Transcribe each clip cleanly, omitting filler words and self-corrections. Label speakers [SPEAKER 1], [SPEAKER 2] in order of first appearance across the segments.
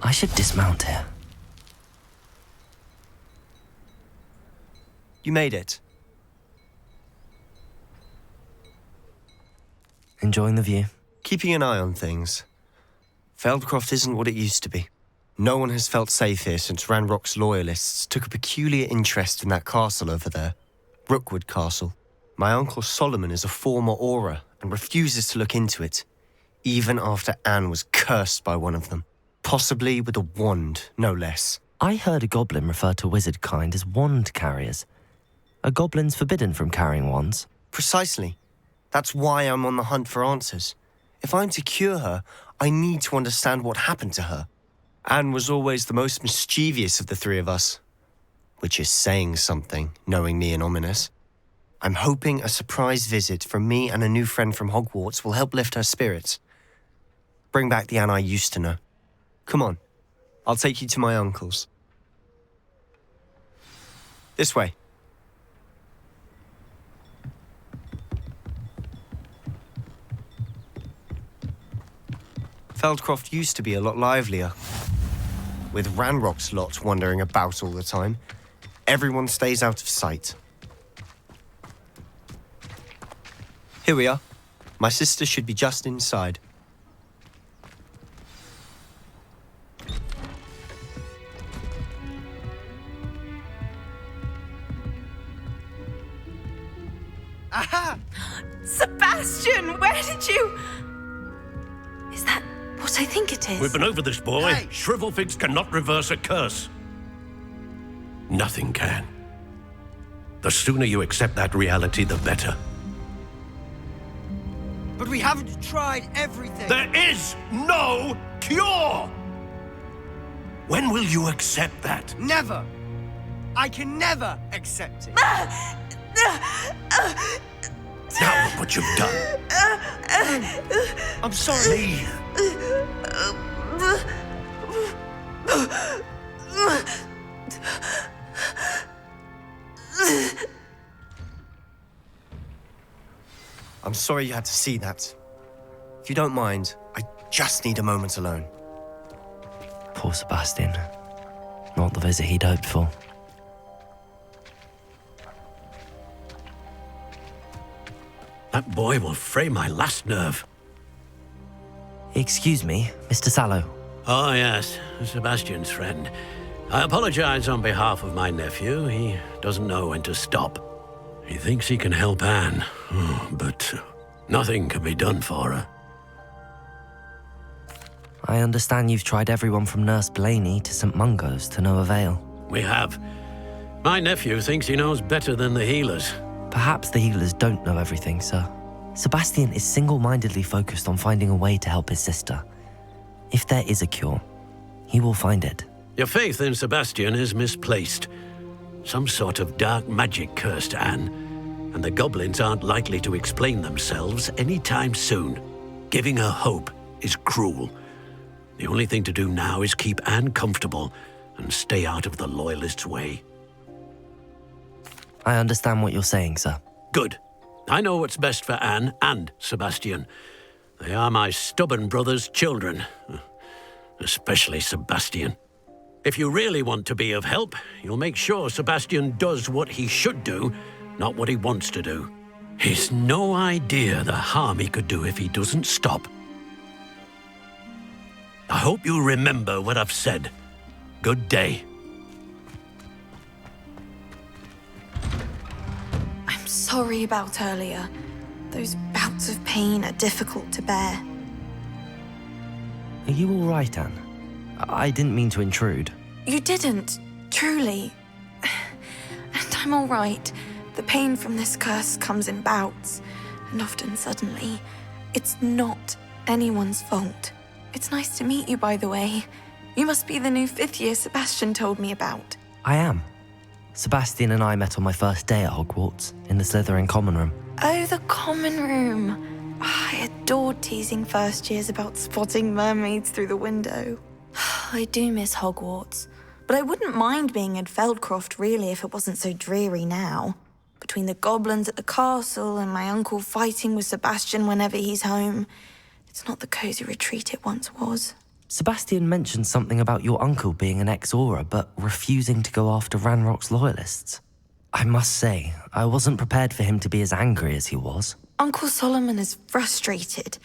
[SPEAKER 1] I should dismount here.
[SPEAKER 2] You made it.
[SPEAKER 1] Enjoying the view?
[SPEAKER 2] Keeping an eye on things. Feldcroft isn't what it used to be. No one has felt safe here since Ranrock's loyalists took a peculiar interest in that castle over there. Rookwood Castle. My uncle Solomon is a former Auror and refuses to look into it, even after Anne was cursed by one of them. Possibly with a wand, no less.
[SPEAKER 1] I heard a goblin refer to wizard kind as wand carriers. Are goblins forbidden from carrying wands?
[SPEAKER 2] Precisely. That's why I'm on the hunt for answers. If I'm to cure her, I need to understand what happened to her. Anne was always the most mischievous of the three of us. Which is saying something, knowing me and ominous. I'm hoping a surprise visit from me and a new friend from Hogwarts will help lift her spirits. Bring back the Anne I used to know. Come on, I'll take you to my uncle's. This way. Feldcroft used to be a lot livelier. With Ranrock's lot wandering about all the time, everyone stays out of sight. Here we are. My sister should be just inside.
[SPEAKER 3] Aha! Sebastian, where did you... Is that what I think it is?
[SPEAKER 4] We've been over this, boy.
[SPEAKER 3] Hey.
[SPEAKER 4] Shrivelfigs cannot reverse a curse. Nothing can. The sooner you accept that reality, the better.
[SPEAKER 5] But we haven't tried everything.
[SPEAKER 4] There is no cure! When will you accept that?
[SPEAKER 5] Never. I can never accept it.
[SPEAKER 4] Now look what you've done.
[SPEAKER 5] I'm sorry.
[SPEAKER 4] Leave.
[SPEAKER 2] I'm sorry you had to see that. If you don't mind, I just need a moment alone.
[SPEAKER 1] Poor Sebastian. Not the visit he'd hoped for.
[SPEAKER 4] That boy will fray my last nerve.
[SPEAKER 1] Excuse me, Mr. Sallow.
[SPEAKER 4] Oh, yes, Sebastian's friend. I apologize on behalf of my nephew. He doesn't know when to stop. He thinks he can help Anne, but nothing can be done for her.
[SPEAKER 1] I understand you've tried everyone from Nurse Blaney to St. Mungo's to no avail.
[SPEAKER 4] We have. My nephew thinks he knows better than the healers.
[SPEAKER 1] Perhaps the healers don't know everything, sir. Sebastian is single-mindedly focused on finding a way to help his sister. If there is a cure, he will find it.
[SPEAKER 4] Your faith in Sebastian is misplaced. Some sort of dark magic cursed Anne, and the goblins aren't likely to explain themselves anytime soon. Giving her hope is cruel. The only thing to do now is keep Anne comfortable and stay out of the Loyalists' way.
[SPEAKER 1] I understand what you're saying, sir.
[SPEAKER 4] Good. I know what's best for Anne and Sebastian. They are my stubborn brother's children. Especially Sebastian. If you really want to be of help, you'll make sure Sebastian does what he should do, not what he wants to do. He's no idea the harm he could do if he doesn't stop. I hope you remember what I've said. Good day.
[SPEAKER 3] I'm sorry about earlier. Those bouts of pain are difficult to bear.
[SPEAKER 1] Are you all right, Anne? I didn't mean to intrude.
[SPEAKER 3] You didn't, truly. And I'm all right. The pain from this curse comes in bouts, and often suddenly. It's not anyone's fault. It's nice to meet you, by the way. You must be the new 5th year Sebastian told me about.
[SPEAKER 1] I am. Sebastian and I met on my first day at Hogwarts, in the Slytherin common room.
[SPEAKER 3] Oh, the common room. I adored teasing first years about spotting mermaids through the window. I do miss Hogwarts, but I wouldn't mind being in Feldcroft really if it wasn't so dreary now. Between the goblins at the castle and my uncle fighting with Sebastian whenever he's home, it's not the cozy retreat it once was.
[SPEAKER 1] Sebastian mentioned something about your uncle being an ex-Aura, but refusing to go after Ranrock's loyalists. I must say, I wasn't prepared for him to be as angry as he was.
[SPEAKER 3] Uncle Solomon is frustrated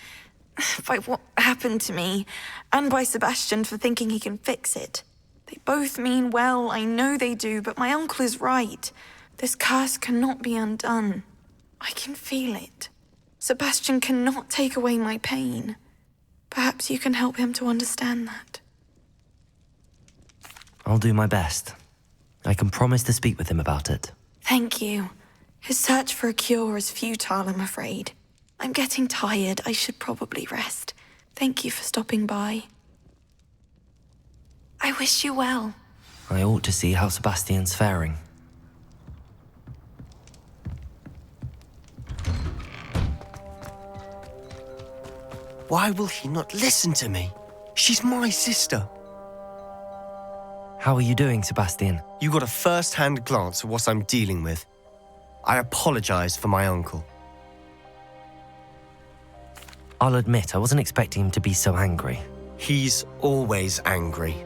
[SPEAKER 3] by what happened to me, and by Sebastian for thinking he can fix it. They both mean well, I know they do, but my uncle is right. This curse cannot be undone. I can feel it. Sebastian cannot take away my pain. Perhaps you can help him to understand that.
[SPEAKER 1] I'll do my best. I can promise to speak with him about it.
[SPEAKER 3] Thank you. His search for a cure is futile, I'm afraid. I'm getting tired. I should probably rest. Thank you for stopping by. I wish you well.
[SPEAKER 1] I ought to see how Sebastian's faring.
[SPEAKER 2] Why will he not listen to me? She's my sister.
[SPEAKER 1] How are you doing, Sebastian?
[SPEAKER 2] You got a first-hand glance at what I'm dealing with. I apologize for my uncle.
[SPEAKER 1] I'll admit, I wasn't expecting him to be so angry.
[SPEAKER 2] He's always angry.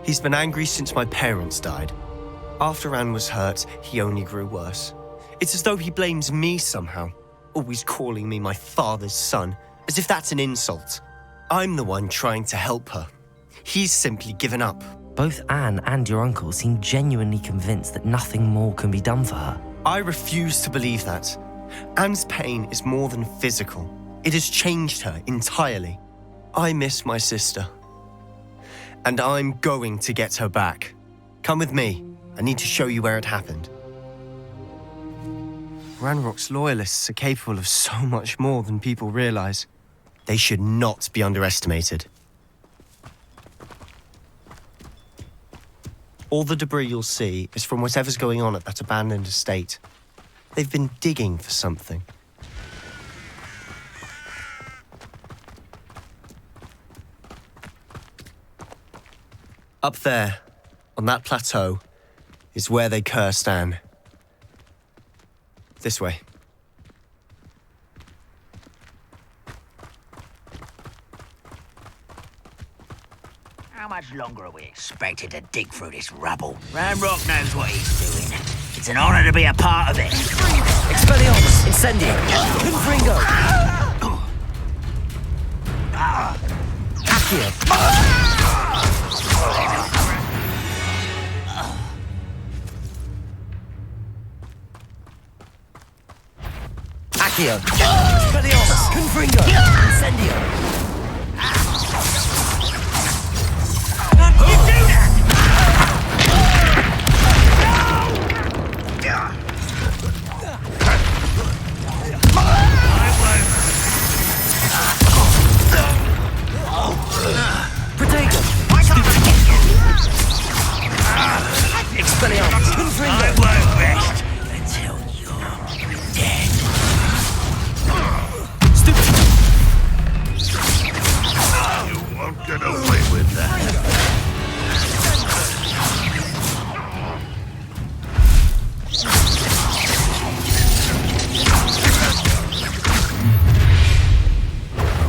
[SPEAKER 2] He's been angry since my parents died. After Anne was hurt, he only grew worse. It's as though he blames me somehow, always calling me my father's son, as if that's an insult. I'm the one trying to help her. He's simply given up.
[SPEAKER 1] Both Anne and your uncle seem genuinely convinced that nothing more can be done for her.
[SPEAKER 2] I refuse to believe that. Anne's pain is more than physical. It has changed her entirely. I miss my sister. And I'm going to get her back. Come with me. I need to show you where it happened. Ranrock's loyalists are capable of so much more than people realize. They should not be underestimated. All the debris you'll see is from whatever's going on at that abandoned estate. They've been digging for something. Up there, on that plateau, is where they cursed Anne. This way.
[SPEAKER 6] How much longer are we expected to dig through this rubble? Ranrock knows what he's doing. It's an honor to be a part of it.
[SPEAKER 1] Expelliarmus! Incendio! Confringo! Accio! Accio! Expelliarmus! Confringo! Incendio! Expelliarmus! Confringo!
[SPEAKER 6] I won't rest until you're dead.
[SPEAKER 7] You won't get away with that.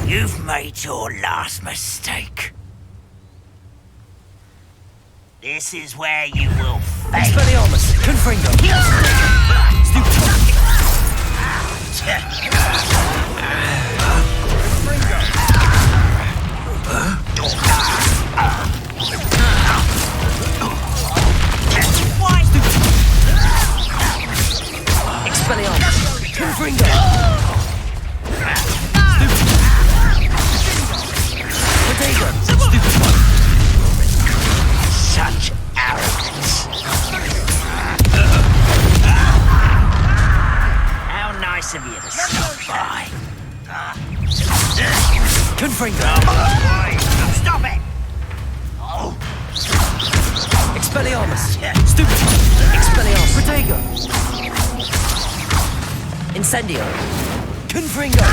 [SPEAKER 6] You've made your last mistake. This is where you will fail.
[SPEAKER 1] Expelliarmus! Confringo! Expelliarmus! Confringo!
[SPEAKER 6] Such arrogance. How nice of you to stop by.
[SPEAKER 1] Confringo!
[SPEAKER 6] Stop it!
[SPEAKER 1] Expelliarmus! Stupid! Expelliarmus! Protego! Incendio! Confringo!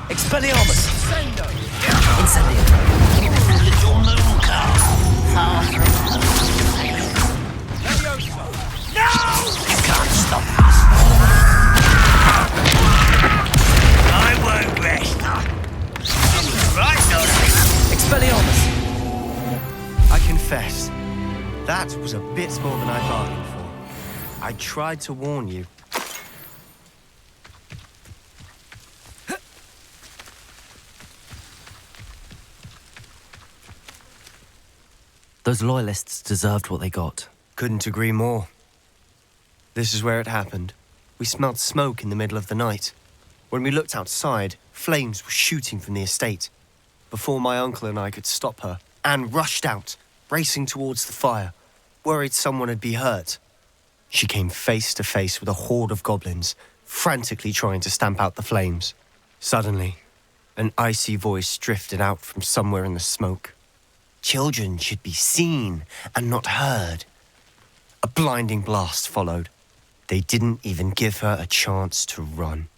[SPEAKER 1] Expelliarmus! Incendio!
[SPEAKER 6] Little moon car. Far from No! You can't stop us. I
[SPEAKER 2] confess, that was a bit more than I bargained for. I tried to warn you.
[SPEAKER 1] Those loyalists deserved what they got.
[SPEAKER 2] Couldn't agree more. This is where it happened. We smelled smoke in the middle of the night. When we looked outside, flames were shooting from the estate. Before my uncle and I could stop her, Anne rushed out, racing towards the fire, worried someone had been hurt. She came face to face with a horde of goblins, frantically trying to stamp out the flames. Suddenly, an icy voice drifted out from somewhere in the smoke. Children should be seen and not heard. A blinding blast followed. They didn't even give her a chance to run.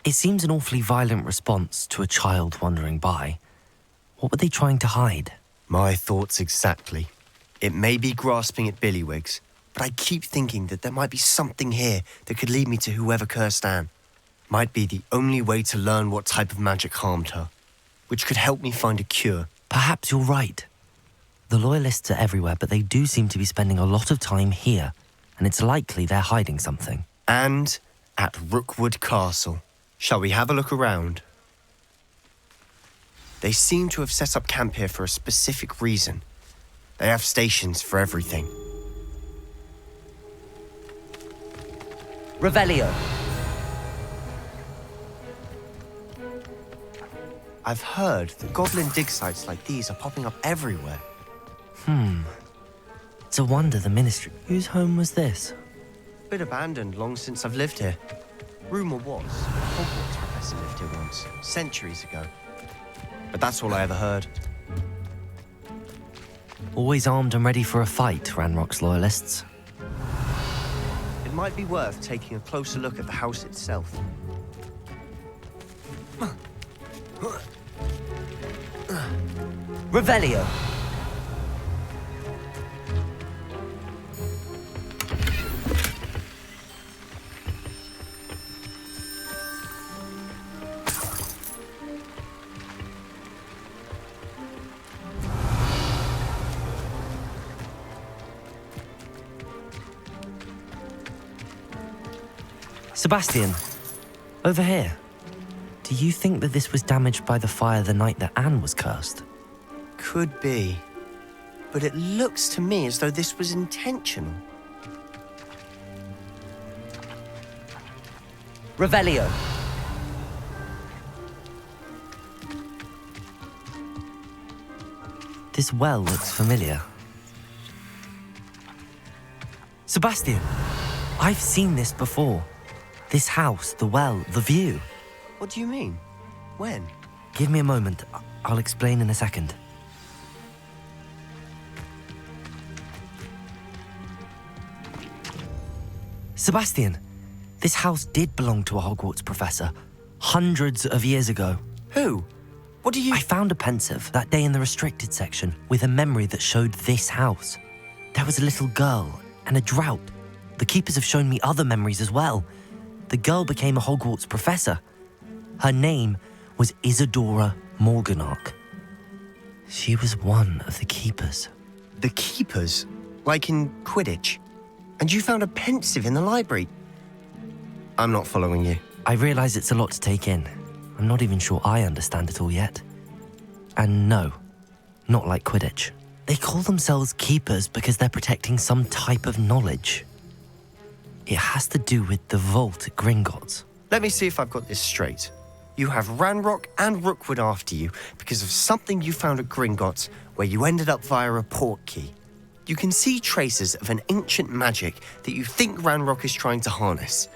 [SPEAKER 1] It seems an awfully violent response to a child wandering by. What were they trying to hide?
[SPEAKER 2] My thoughts exactly. It may be grasping at billywhigs, but I keep thinking that there might be something here that could lead me to whoever cursed Anne. Might be the only way to learn what type of magic harmed her, which could help me find a cure.
[SPEAKER 1] Perhaps you're right. The loyalists are everywhere, but they do seem to be spending a lot of time here, and it's likely they're hiding something.
[SPEAKER 2] And at Rookwood Castle. Shall we have a look around? They seem to have set up camp here for a specific reason. They have stations for everything.
[SPEAKER 8] Revelio.
[SPEAKER 2] I've heard that goblin dig sites like these are popping up everywhere.
[SPEAKER 1] It's a wonder the ministry. Whose home was this?
[SPEAKER 2] Been abandoned long since I've lived here. Rumour was, a Hogwarts professor lived here once, centuries ago. But that's all I ever heard.
[SPEAKER 1] Always armed and ready for a fight, Ranrock's loyalists.
[SPEAKER 2] It might be worth taking a closer look at the house itself.
[SPEAKER 8] Revelio.
[SPEAKER 1] Sebastian, over here. Do you think that this was damaged by the fire the night that Anne was cursed?
[SPEAKER 2] Could be. But it looks to me as though this was intentional.
[SPEAKER 8] Revelio.
[SPEAKER 1] This well looks familiar. Sebastian, I've seen this before. This house, the well, the view.
[SPEAKER 2] What do you mean? When?
[SPEAKER 1] Give me a moment. I'll explain in a second. Sebastian, this house did belong to a Hogwarts professor hundreds of years ago.
[SPEAKER 2] Who? What do you...
[SPEAKER 1] I found a pensive that day in the restricted section with a memory that showed this house. There was a little girl and a drought. The keepers have shown me other memories as well. The girl became a Hogwarts professor. Her name was Isadora Morganach. She was one of the keepers.
[SPEAKER 2] The keepers? Like in Quidditch? And you found a pensive in the library? I'm not following you.
[SPEAKER 1] I realize it's a lot to take in. I'm not even sure I understand it all yet. And no, not like Quidditch. They call themselves keepers because they're protecting some type of knowledge. It has to do with the vault at Gringotts.
[SPEAKER 2] Let me see if I've got this straight. You have Ranrock and Rookwood after you because of something you found at Gringotts where you ended up via a port key. You can see traces of an ancient magic that you think Ranrock is trying to harness.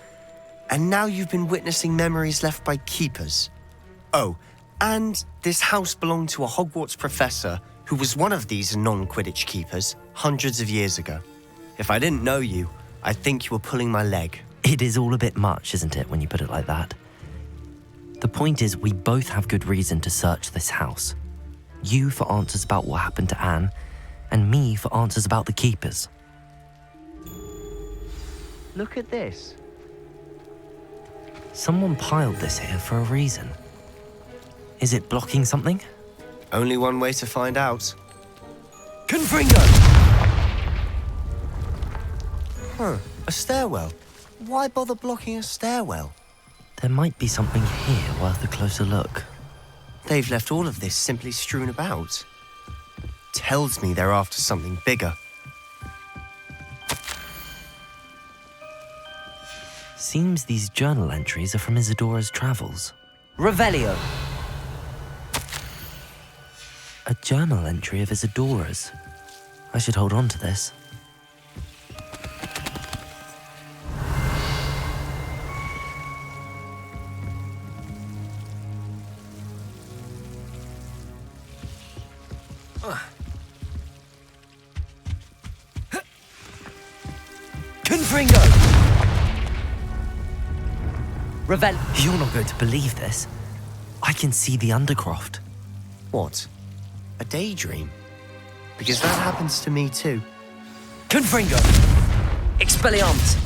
[SPEAKER 2] And now you've been witnessing memories left by keepers. Oh, and this house belonged to a Hogwarts professor who was one of these non-Quidditch keepers hundreds of years ago. If I didn't know you, I think you were pulling my leg.
[SPEAKER 1] It is all a bit much, isn't it, when you put it like that? The point is, we both have good reason to search this house. You for answers about what happened to Anne, and me for answers about the keepers.
[SPEAKER 2] Look at this.
[SPEAKER 1] Someone piled this here for a reason. Is it blocking something?
[SPEAKER 2] Only one way to find out. Confringo! Huh, a stairwell. Why bother blocking a stairwell?
[SPEAKER 1] There might be something here worth a closer look.
[SPEAKER 2] They've left all of this simply strewn about. Tells me they're after something bigger.
[SPEAKER 1] Seems these journal entries are from Isadora's travels. Revelio! A journal entry of Isadora's. I should hold on to this.
[SPEAKER 2] Confringo!
[SPEAKER 1] Revel... You're not going to believe this. I can see the Undercroft.
[SPEAKER 2] What? A daydream? Because that happens to me too.
[SPEAKER 1] Confringo! Expelliarmus!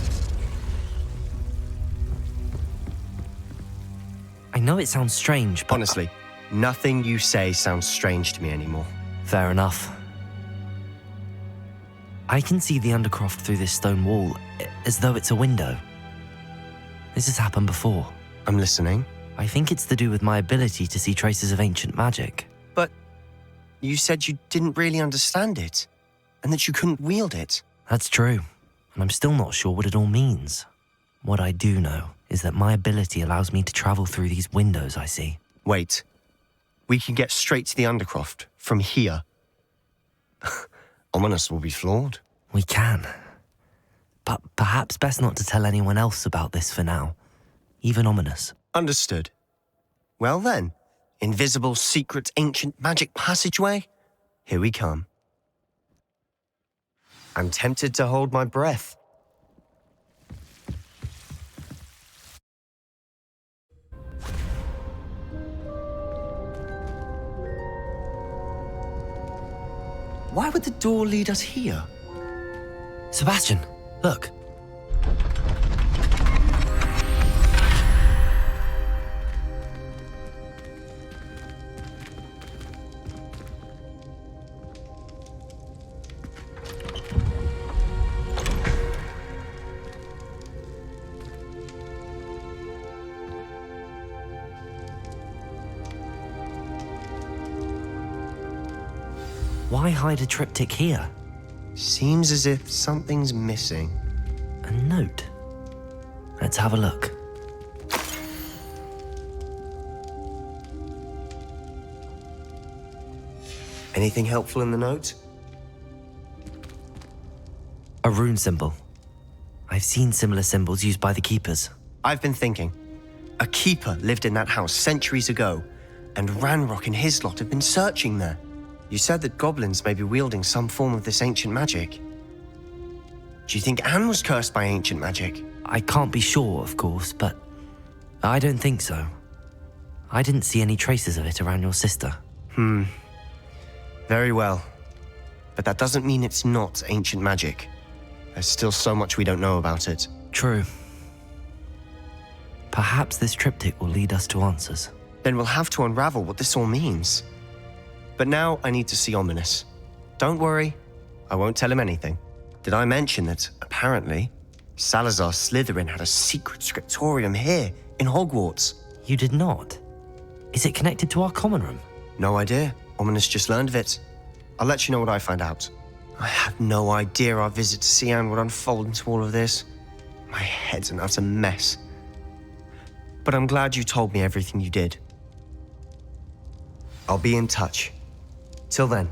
[SPEAKER 1] I know it sounds strange, but...
[SPEAKER 2] Honestly, nothing you say sounds strange to me anymore.
[SPEAKER 1] Fair enough. I can see the Undercroft through this stone wall, as though it's a window. This has happened before.
[SPEAKER 2] I'm listening.
[SPEAKER 1] I think it's to do with my ability to see traces of ancient magic.
[SPEAKER 2] But you said you didn't really understand it, and that you couldn't wield it.
[SPEAKER 1] That's true, and I'm still not sure what it all means. What I do know is that my ability allows me to travel through these windows I see.
[SPEAKER 2] Wait. We can get straight to the Undercroft from here. Ominous will be floored.
[SPEAKER 1] We can. But perhaps best not to tell anyone else about this for now. Even Ominous.
[SPEAKER 2] Understood. Well then, invisible, secret, ancient magic passageway? Here we come. I'm tempted to hold my breath. Why would the door lead us here?
[SPEAKER 1] Sebastian, look. Why hide a triptych here?
[SPEAKER 2] Seems as if something's missing.
[SPEAKER 1] A note. Let's have a look.
[SPEAKER 2] Anything helpful in the note?
[SPEAKER 1] A rune symbol. I've seen similar symbols used by the keepers.
[SPEAKER 2] I've been thinking. A keeper lived in that house centuries ago, and Ranrock and his lot have been searching there. You said that goblins may be wielding some form of this ancient magic. Do you think Anne was cursed by ancient magic?
[SPEAKER 1] I can't be sure, of course, but I don't think so. I didn't see any traces of it around your sister.
[SPEAKER 2] Very well. But that doesn't mean it's not ancient magic. There's still so much we don't know about it.
[SPEAKER 1] True. Perhaps this triptych will lead us to answers.
[SPEAKER 2] Then we'll have to unravel what this all means. But now I need to see Ominous. Don't worry, I won't tell him anything. Did I mention that, apparently, Salazar Slytherin had a secret scriptorium here in Hogwarts?
[SPEAKER 1] You did not? Is it connected to our common room?
[SPEAKER 2] No idea. Ominous just learned of it. I'll let you know what I find out. I had no idea our visit to Cian would unfold into all of this. My head's an utter mess. But I'm glad you told me everything you did. I'll be in touch. Till then.